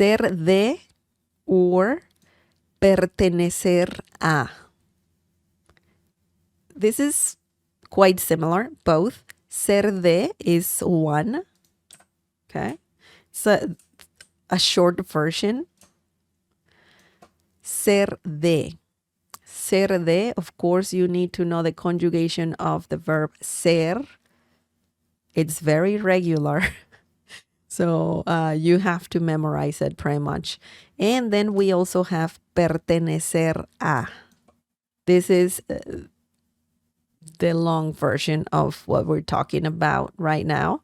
ser de or pertenecer a. This is quite similar, both. Ser de is one, okay? It's a short version. Ser de. Ser de, of course, you need to know the conjugation of the verb ser. It's very regular. So you have to memorize it pretty much. And then we also have pertenecer a. This is the long version of what we're talking about right now.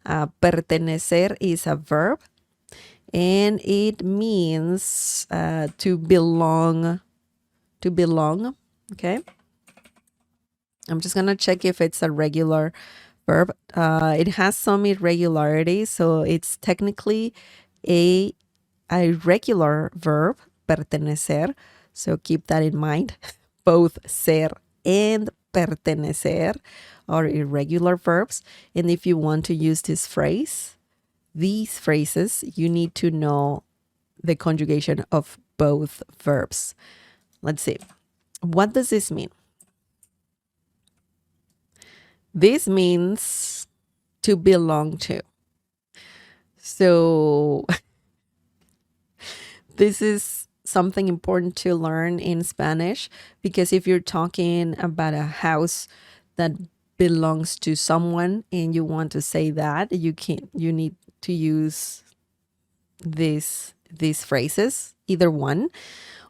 Pertenecer is a verb, and it means to belong. To belong, okay? I'm just gonna check if it's a regular verb. It has some irregularities, so it's technically a regular verb, pertenecer. So keep that in mind. Both ser and pertenecer are irregular verbs. And if you want to use this phrase, these phrases, you need to know the conjugation of both verbs. Let's see. What does this mean? This means to belong to. So this is something important to learn in Spanish, because if you're talking about a house that belongs to someone and you want to say that, you need to use these phrases, either one.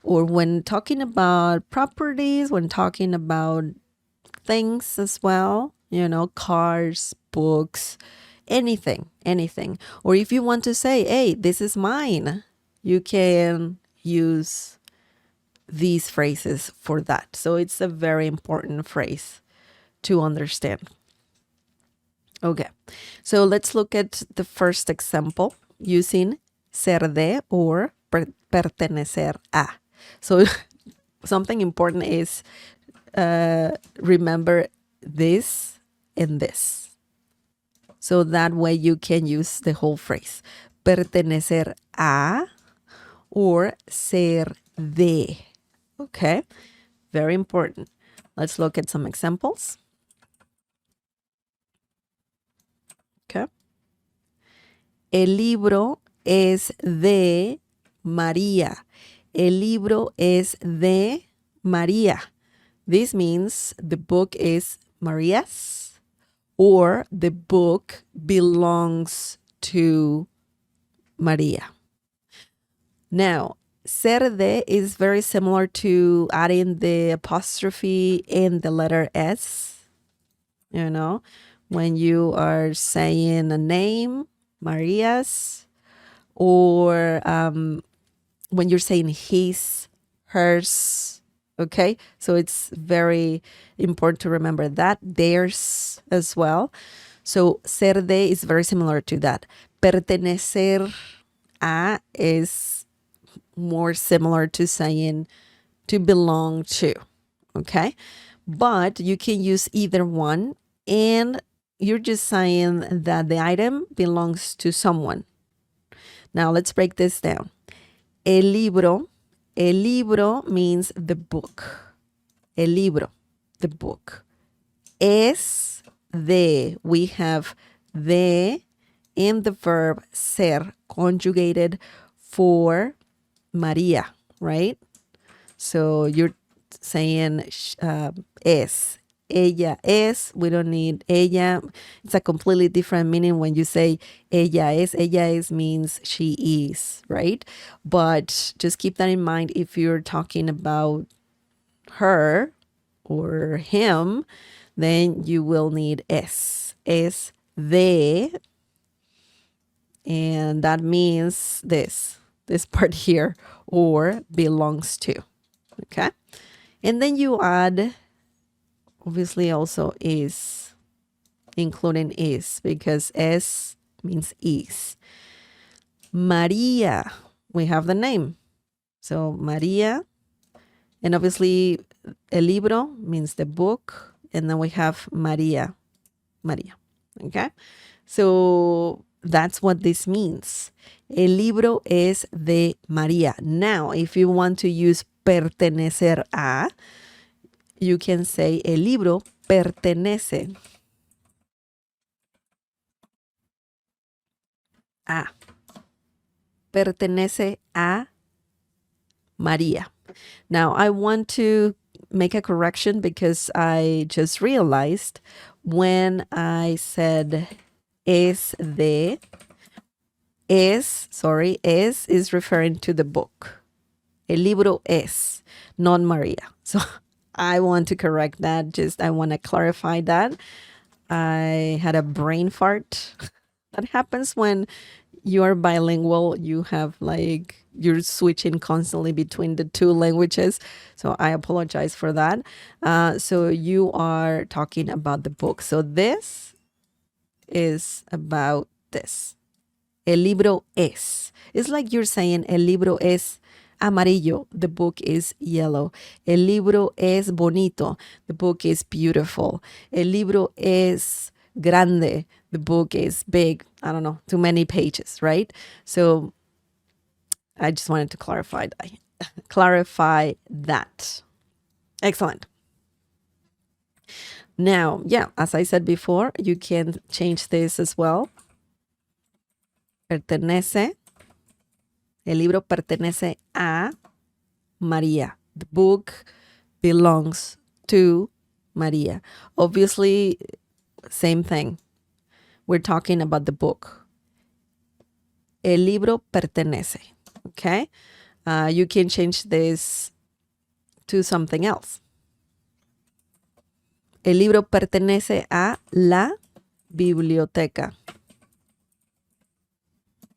Or when talking about properties, when talking about things as well, cars, books, anything. Or if you want to say, hey, this is mine, you can use these phrases for that. So it's a very important phrase to understand. Okay, so let's look at the first example using ser de or pertenecer a. So something important is remember this and this. So that way you can use the whole phrase. Pertenecer a or ser de. Okay, very important. Let's look at some examples. Okay. El libro es de María. El libro es de María. This means the book is Maria's, or the book belongs to Maria. Now, ser de is very similar to adding the apostrophe in the letter S. When you are saying a name, Maria's, or when you're saying his, hers, okay? So it's very important to remember that. Theirs as well. So ser de is very similar to that. Pertenecer a is more similar to saying to belong to, okay? But you can use either one, and you're just saying that the item belongs to someone. Now let's break this down. El libro means the book. El libro, the book. Es de, we have de in the verb ser conjugated for María, right? So you're saying es. Ella es, we don't need ella. It's a completely different meaning when you say ella es. Ella es means she is, right? But just keep that in mind if you're talking about her or him, then you will need es. Es de, and that means this part here, or belongs to, okay? And then you add obviously also is, including is, because es means is. María, we have the name. So María, and obviously el libro means the book, and then we have María, okay? So that's what this means. El libro es de María. Now, if you want to use pertenecer a, you can say el libro pertenece a. Pertenece a María. Now, I want to make a correction because I just realized when I said es de, es is referring to the book. El libro es, not María. So I want to correct that. I want to clarify that. I had a brain fart. That happens when you're bilingual. You're switching constantly between the two languages. So I apologize for that. So you are talking about the book. So this is about this. El libro es. It's like you're saying el libro es amarillo. The book is yellow. El libro es bonito. The book is beautiful. El libro es grande. The book is big. I don't know, too many pages, right? So I just wanted to clarify that. Excellent. Now, yeah, as I said before, you can change this as well. Pertenece. El libro pertenece a María. The book belongs to María. Obviously, same thing. We're talking about the book. El libro pertenece. Okay? You can change this to something else. El libro pertenece a la biblioteca.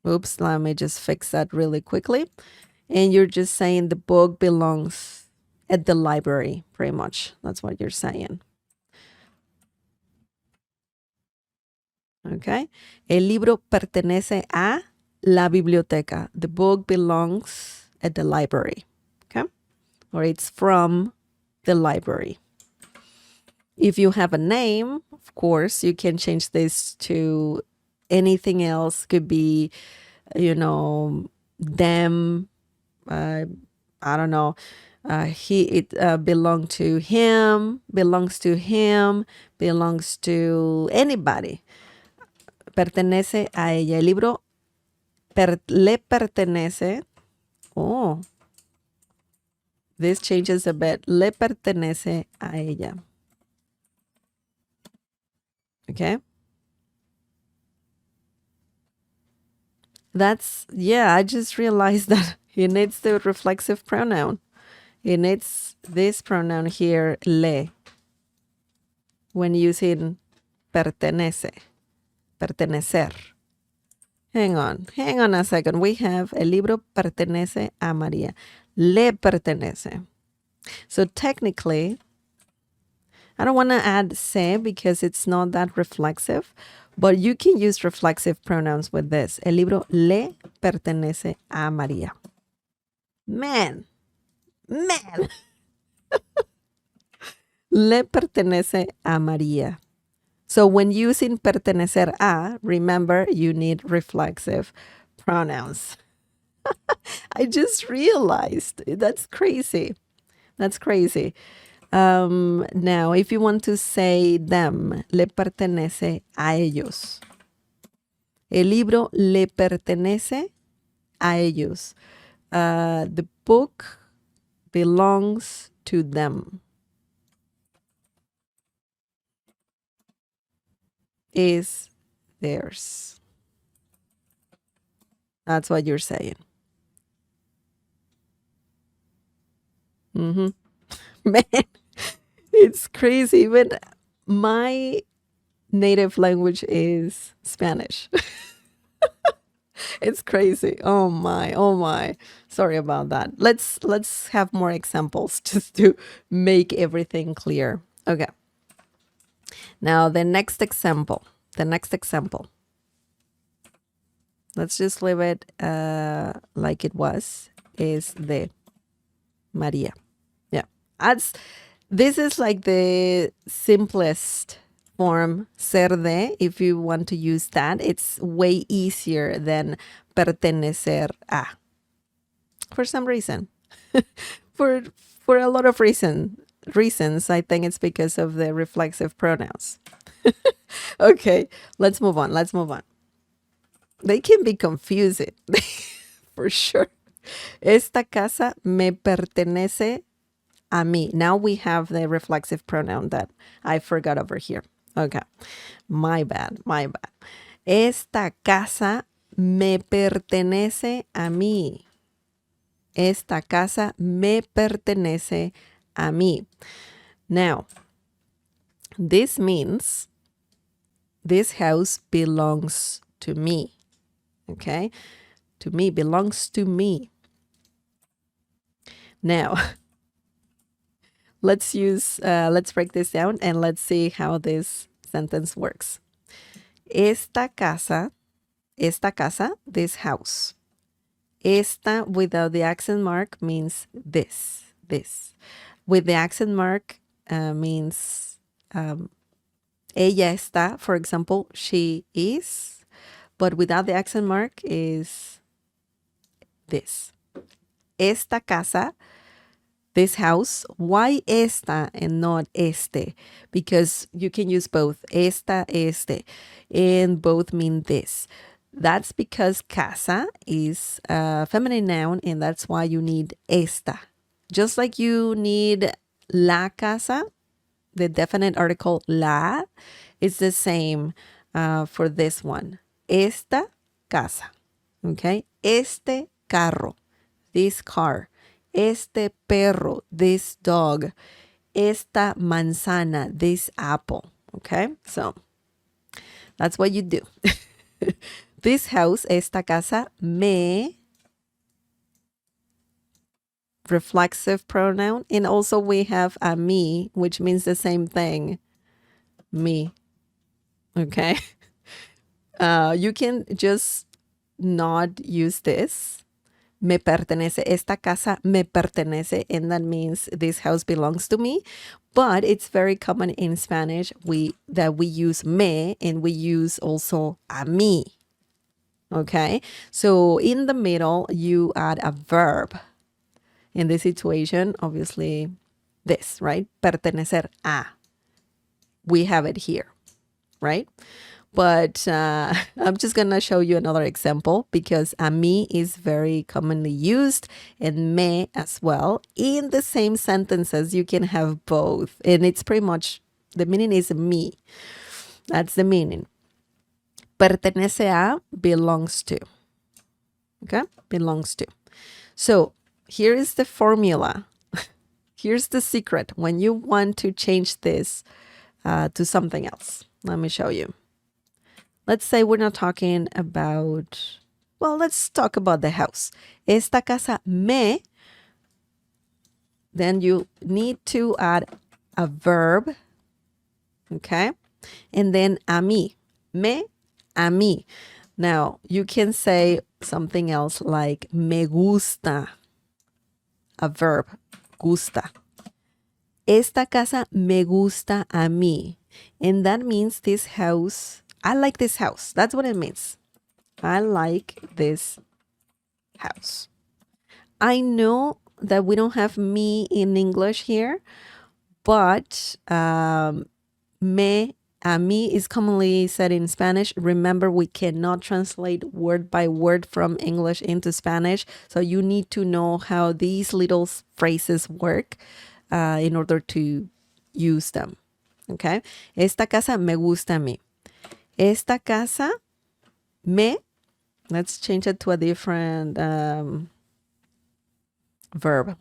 Oops, let me just fix that really quickly. And you're just saying the book belongs at the library, pretty much. That's what you're saying. Okay. El libro pertenece a la biblioteca. The book belongs at the library. Okay. Or it's from the library. If you have a name, of course, you can change this to anything else. Could be, them. I don't know. It belongs to him, belongs to him, belongs to anybody. Pertenece a ella. El libro le pertenece. Oh, this changes a bit. Le pertenece a ella. Okay. I just realized that he needs the reflexive pronoun. He needs this pronoun here, le, when using pertenece, pertenecer. Hang on a second. We have el libro pertenece a María. Le pertenece. So technically, I don't want to add se because it's not that reflexive, but you can use reflexive pronouns with this. El libro le pertenece a María. Man. Le pertenece a María. So when using pertenecer a, remember you need reflexive pronouns. I just realized that's crazy. That's crazy. Now, if you want to say them, le pertenece a ellos. El libro le pertenece a ellos. The book belongs to them. Is theirs. That's what you're saying. Man, it's crazy. Even my native language is Spanish. It's crazy. Oh my. Sorry about that. Let's have more examples just to make everything clear. Okay. Now the next example. Let's just leave it like it was. Is de María. Yeah. This is like the simplest form ser de, if you want to use that, it's way easier than pertenecer a. For some reason. for for a lot of reasons. I think it's because of the reflexive pronouns. Okay, let's move on. They can be confusing, for sure. Esta casa me pertenece a mí. Now we have the reflexive pronoun that I forgot over here. Okay, my bad. Esta casa me pertenece a mí. Esta casa me pertenece a mí. Now, this means this house belongs to me. Okay? To me, belongs to me. Now, let's break this down and let's see how this sentence works. Esta casa, this house. Esta without the accent mark means this. With the accent mark means ella está, for example, she is, but without the accent mark is this. Esta casa, this house. Why esta and not este? Because you can use both esta, este, and both mean this. That's because casa is a feminine noun, and that's why you need esta. Just like you need la casa, the definite article la, it's the same for this one. Esta casa, okay? Este carro, this car. Este perro, this dog. Esta manzana, this apple, okay? So that's what you do. This house, esta casa, me, reflexive pronoun. And also we have a mí, which means the same thing. Me. Okay? You can just not use this. Me pertenece. Esta casa me pertenece. And that means this house belongs to me. But it's very common in Spanish that we use me and we use also a mí. Okay? So in the middle, you add a verb. In this situation, obviously, this, right? Pertenecer a. We have it here, right? But I'm just going to show you another example because a mí is very commonly used and me as well. In the same sentences, you can have both. And it's pretty much, the meaning is me. That's the meaning. Pertenece a, belongs to. Okay? Belongs to. So here is the formula. Here's the secret when you want to change this to something else. Let me show you. Let's say we're not talking about, well, let's talk about the house. Esta casa me, then you need to add a verb, okay? And then a mí, me, a mí. Now, you can say something else like me gusta, a verb, gusta. Esta casa me gusta a mí. And that means this house, I like this house. That's what it means. I like this house. I know that we don't have me in English here, but me, a mí is commonly said in Spanish. Remember, we cannot translate word by word from English into Spanish. So you need to know how these little phrases work in order to use them. Okay? Esta casa me gusta a mí. Esta casa me, let's change it to a different verb.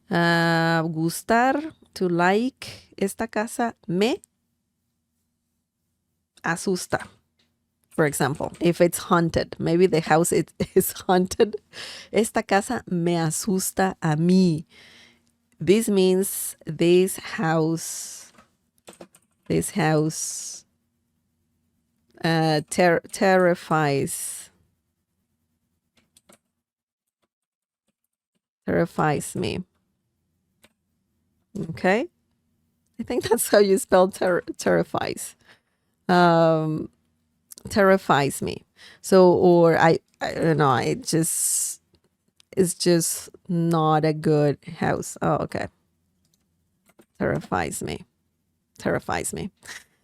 Gustar, to like. Esta casa me asusta. For example, if it's haunted, maybe the house is haunted. Esta casa me asusta a mí. This means this house terrifies me. Okay. I think that's how you spell terrifies. Um, terrifies me. So, or I don't know, it's just not a good house. Oh, okay. Terrifies me. Terrifies me.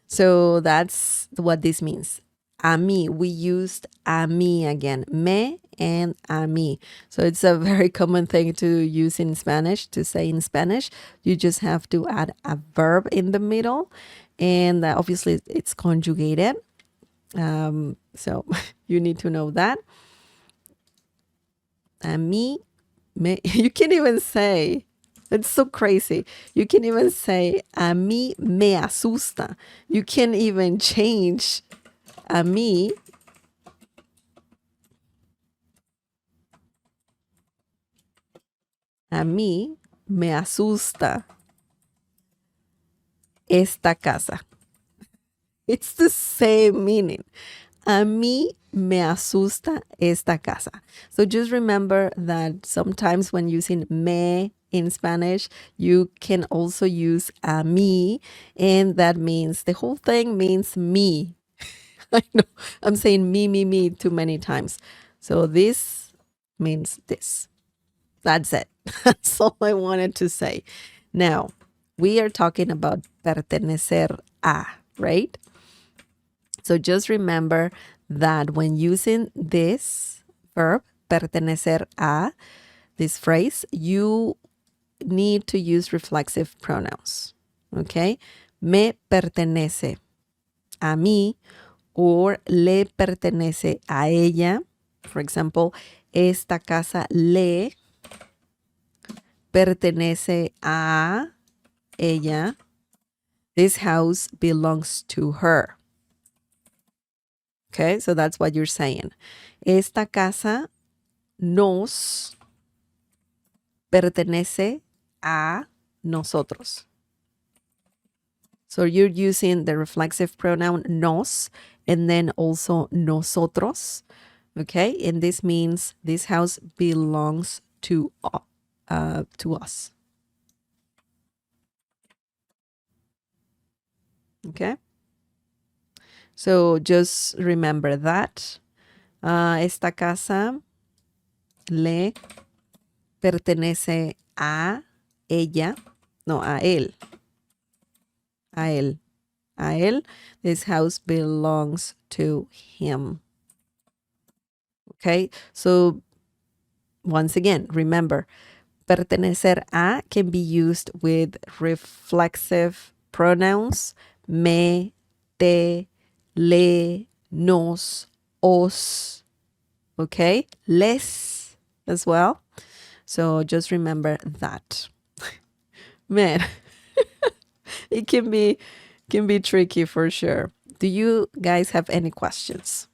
So that's what this means. A mí, we used a mí again. Me and a mí. So it's a very common thing to use in Spanish, to say in Spanish. You just have to add a verb in the middle. And obviously it's conjugated. So you need to know that. A mí, me, you can even say, it's so crazy. You can even say, a mí me asusta. You can even change a mí me asusta esta casa. It's the same meaning. A mí me asusta esta casa. So just remember that sometimes when using me in Spanish, you can also use a mí, and that means the whole thing means me. I know I'm saying me too many times. So this means this. That's it. That's all I wanted to say. Now, we are talking about pertenecer a, right? So just remember that when using this verb, pertenecer a, this phrase, you need to use reflexive pronouns. Okay? Me pertenece a mí, or le pertenece a ella. For example, esta casa le pertenece a ella. This house belongs to her. Okay, so that's what you're saying. Esta casa nos pertenece a nosotros. So you're using the reflexive pronoun nos and then also nosotros. Okay, and this means this house belongs to us. Okay, so just remember that. Esta casa le pertenece a ella, no, a él. A él. A él. This house belongs to him. Okay, so once again, remember, pertenecer a can be used with reflexive pronouns. Me, te, le, nos, os. Okay, les as well. So just remember that. Man, it can be tricky for sure. Do you guys have any questions?